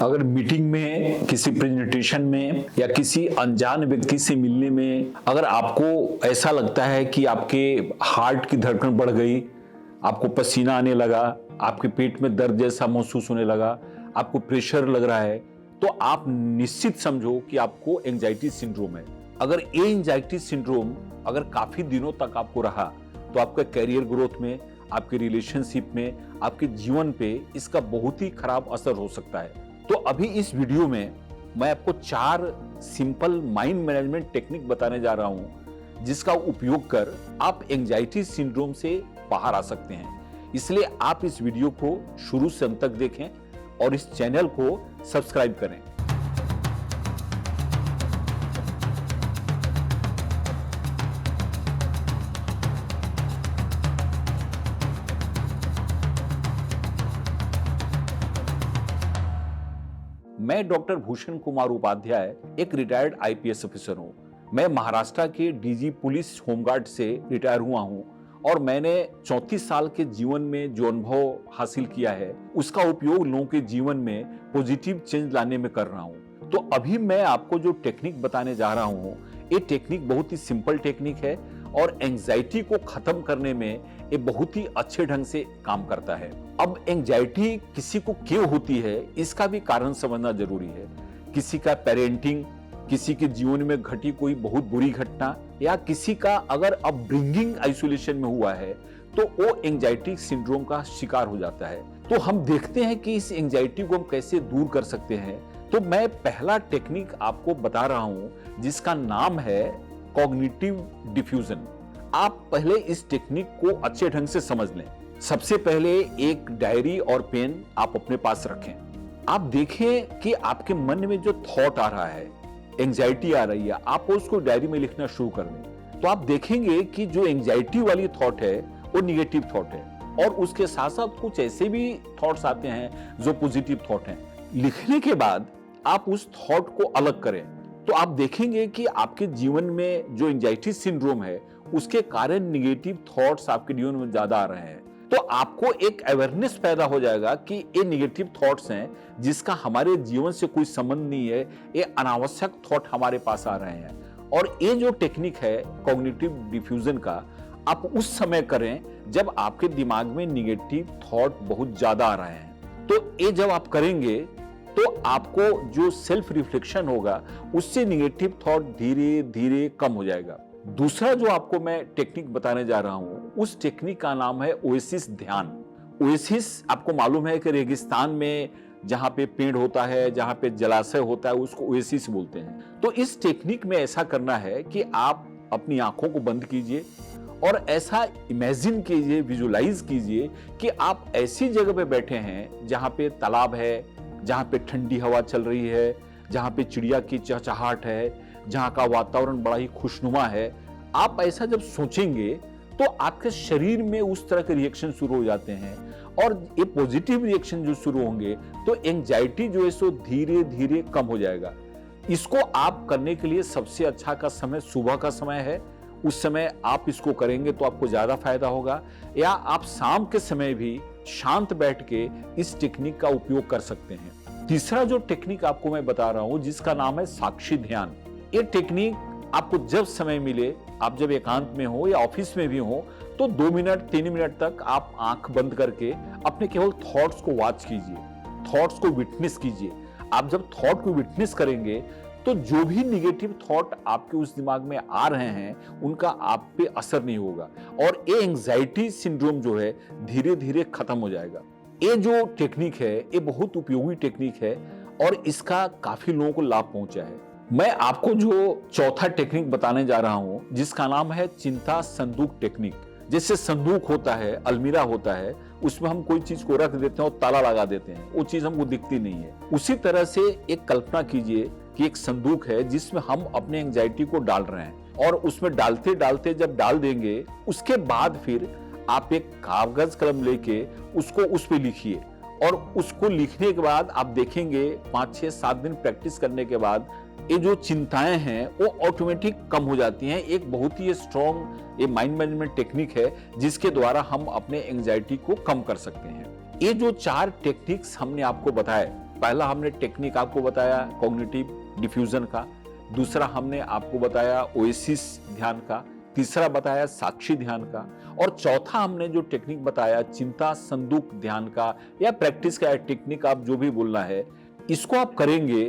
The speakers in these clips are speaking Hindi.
अगर मीटिंग में, किसी प्रेजेंटेशन में या किसी अनजान व्यक्ति से मिलने में अगर आपको ऐसा लगता है कि आपके हार्ट की धड़कन बढ़ गई, आपको पसीना आने लगा, आपके पेट में दर्द जैसा महसूस होने लगा, आपको प्रेशर लग रहा है, तो आप निश्चित समझो कि आपको एंजाइटी सिंड्रोम है। अगर ये एंजाइटी सिंड्रोम अगर काफी दिनों तक आपको रहा तो आपके कैरियर ग्रोथ में, आपके रिलेशनशिप में, आपके जीवन पे इसका बहुत ही खराब असर हो सकता है। तो अभी इस वीडियो में मैं आपको 4 सिंपल माइंड मैनेजमेंट टेक्निक बताने जा रहा हूं जिसका उपयोग कर आप एंजाइटी सिंड्रोम से बाहर आ सकते हैं। इसलिए आप इस वीडियो को शुरू से अंत तक देखें और इस चैनल को सब्सक्राइब करें। मैं डॉक्टर भूषण कुमार उपाध्याय एक रिटायर्ड आईपीएस ऑफिसर हूं। मैं महाराष्ट्र के डीजी पुलिस होमगार्ड से रिटायर हुआ हूं और मैंने 34 साल के जीवन में जो अनुभव हासिल किया है उसका उपयोग लोगों के जीवन में पॉजिटिव चेंज लाने में कर रहा हूं। तो अभी मैं आपको जो टेक्निक बताने जा रहा हूं, ये टेक्निक बहुत ही सिंपल टेक्निक है और एंजाइटी को खत्म करने में ये बहुत ही अच्छे ढंग से काम करता है। अब एंजाइटी किसी को क्यों होती है इसका भी कारण समझना जरूरी है। किसी का पेरेंटिंग, किसी के जीवन में घटी कोई बहुत बुरी घटना या किसी का अगर अपब्रिंगिंग आइसोलेशन में हुआ है तो वो एंजाइटी सिंड्रोम का शिकार हो जाता है। तो हम देखते हैं कि इस एंजाइटी को हम कैसे दूर कर सकते हैं। तो मैं पहला टेक्निक आपको बता रहा हूं जिसका नाम है कॉग्निटिव डिफ्यूजन। आप पहले इस टेक्निक को अच्छे ढंग से समझ लें। सबसे पहले एक डायरी और पेन आप अपने पास रखें। आप देखें कि आपके मन में जो थॉट आ रहा है, एंजाइटी आ रही है, आप उसको डायरी में लिखना शुरू कर दें। तो आप देखेंगे कि जो एंजाइटी वाली थॉट है वो निगेटिव थॉट है और उसके साथ साथ कुछ ऐसे भी थॉट्स आते हैं जो पॉजिटिव थॉट हैं। लिखने के बाद आप उस थॉट को अलग करें तो आप देखेंगे कि आपके जीवन में जो एंजाइटी सिंड्रोम है उसके कारण निगेटिव थॉट्स आपके जीवन में ज्यादा आ रहे हैं। तो आपको एक अवेयरनेस पैदा हो जाएगा कि ये निगेटिव थॉट्स हैं जिसका हमारे जीवन से कोई संबंध नहीं है, ये अनावश्यक थॉट हमारे पास आ रहे हैं। और ये जो टेक्निक है कॉग्निटिव डिफ्यूजन का, आप उस समय करें जब आपके दिमाग में निगेटिव थॉट बहुत ज्यादा आ रहे हैं। तो ये जब आप करेंगे तो आपको जो सेल्फ रिफ्लेक्शन होगा उससे निगेटिव थॉट धीरे धीरे कम हो जाएगा। दूसरा जो आपको मैं टेक्निक बताने जा रहा हूं उस टेक्निक का नाम है ओएसिस ध्यान। ओएसिस आपको मालूम है कि रेगिस्तान में जहां पे पेड़ होता है, जहां पे जलाशय होता है, उसको ओएसिस बोलते हैं। तो इस टेक्निक में ऐसा करना है कि आप अपनी आंखों को बंद कीजिए और ऐसा इमेजिन कीजिए, विजुलाइज कीजिए कि आप ऐसी जगह पे बैठे हैं जहां पे तालाब है, जहां पे ठंडी हवा चल रही है, जहां पे चिड़िया की चहचहाहट है, जहां का वातावरण बड़ा ही खुशनुमा है। आप ऐसा जब सोचेंगे तो आपके शरीर में उस तरह के रिएक्शन शुरू हो जाते हैं और ये पॉजिटिव रिएक्शन जो शुरू होंगे तो एंजाइटी जो है सो धीरे धीरे कम हो जाएगा। इसको आप करने के लिए सबसे अच्छा का समय सुबह का समय है। उस समय आप इसको करेंगे तो आपको ज्यादा फायदा होगा, या आप शाम के समय भी शांत बैठ के इस टेक्निक का उपयोग कर सकते हैं। तीसरा जो टेक्निक आपको मैं बता रहा हूं जिसका नाम है साक्षी ध्यान। ये टेक्निक आपको जब समय मिले, आप जब एकांत में हो या ऑफिस में भी हो, तो 2 मिनट 3 मिनट तक आप आंख बंद करके अपने केवल थॉट्स को वॉच कीजिए, थॉट्स को विटनेस कीजिए। आप जब थॉट को विटनेस करेंगे तो जो भी निगेटिव थॉट आपके उस दिमाग में आ रहे हैं उनका आप पे असर नहीं होगा और ये एंजाइटी सिंड्रोम जो है धीरे धीरे खत्म हो जाएगा। ये जो टेक्निक है ये बहुत उपयोगी टेक्निक है और इसका काफी लोगों को लाभ पहुंचा है। मैं आपको जो चौथा टेक्निक बताने जा रहा हूं जिसका नाम है चिंता संदूक टेक्निक। जैसे संदूक होता है, अलमीरा होता है, उसमें हम कोई चीज को रख देते हैं और ताला लगा देते हैं, वो चीज हमको दिखती नहीं है। उसी तरह से एक कल्पना कीजिए कि एक संदूक है जिसमें हम अपने एंजाइटी को डाल रहे हैं और उसमें डालते डालते जब डाल देंगे उसके बाद फिर आप एक कागज कलम लेके उसको उस पे लिखिए और उसको लिखने के बाद आप देखेंगे 5, 6, 7 दिन प्रैक्टिस करने के बाद ये जो चिंताएं हैं वो ऑटोमेटिक कम हो जाती हैं। एक बहुत ही स्ट्रॉन्ग ये माइंड मैनेजमेंट टेक्निक है जिसके द्वारा हम अपने एंजाइटी को कम कर सकते हैं। ये जो 4 टेक्निक्स हमने आपको बताए, पहला हमने टेक्निक आपको बताया कॉग्निटिव डिफ्यूजन का, दूसरा हमने आपको बताया ओएसिस ध्यान का, तीसरा बताया साक्षी ध्यान का, और चौथा हमने जो टेक्निक बताया चिंता संदूक ध्यान का या प्रैक्टिस का टेक्निक, आप जो भी बोलना है, इसको आप करेंगे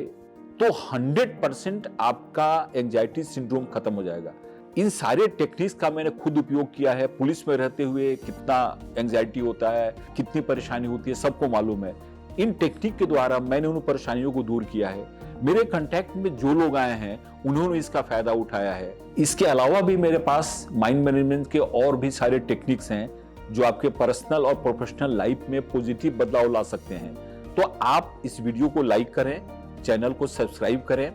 तो 100% आपका एंजाइटी सिंड्रोम खत्म हो जाएगा। इन सारे टेक्निक्स का मैंने खुद उपयोग किया है। पुलिस में रहते हुए कितना एंजाइटी होता है, कितनी परेशानी होती है, सबको मालूम है। इन टेक्निक के द्वारा मैंने उन परेशानियों को दूर किया है। मेरे कांटेक्ट में जो लोग आए हैं उन्होंने इसका फायदा उठाया है। इसके अलावा भी मेरे पास माइंड मैनेजमेंट के और भी सारे टेक्निक्स हैं जो आपके पर्सनल और प्रोफेशनल लाइफ में पॉजिटिव बदलाव ला सकते हैं। तो आप इस वीडियो को लाइक करें, चैनल को सब्सक्राइब करें,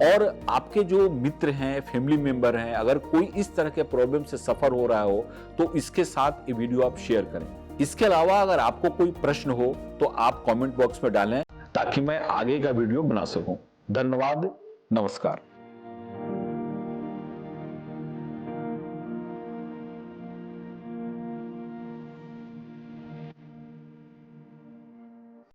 और आपके जो मित्र हैं, फैमिली मेंबर हैं, अगर कोई इस तरह के प्रॉब्लम से सफर हो रहा हो तो इसके साथ ये वीडियो आप शेयर करें। इसके अलावा अगर आपको कोई प्रश्न हो तो आप कमेंट बॉक्स में डालें ताकि मैं आगे का वीडियो बना सकूं। धन्यवाद, नमस्कार।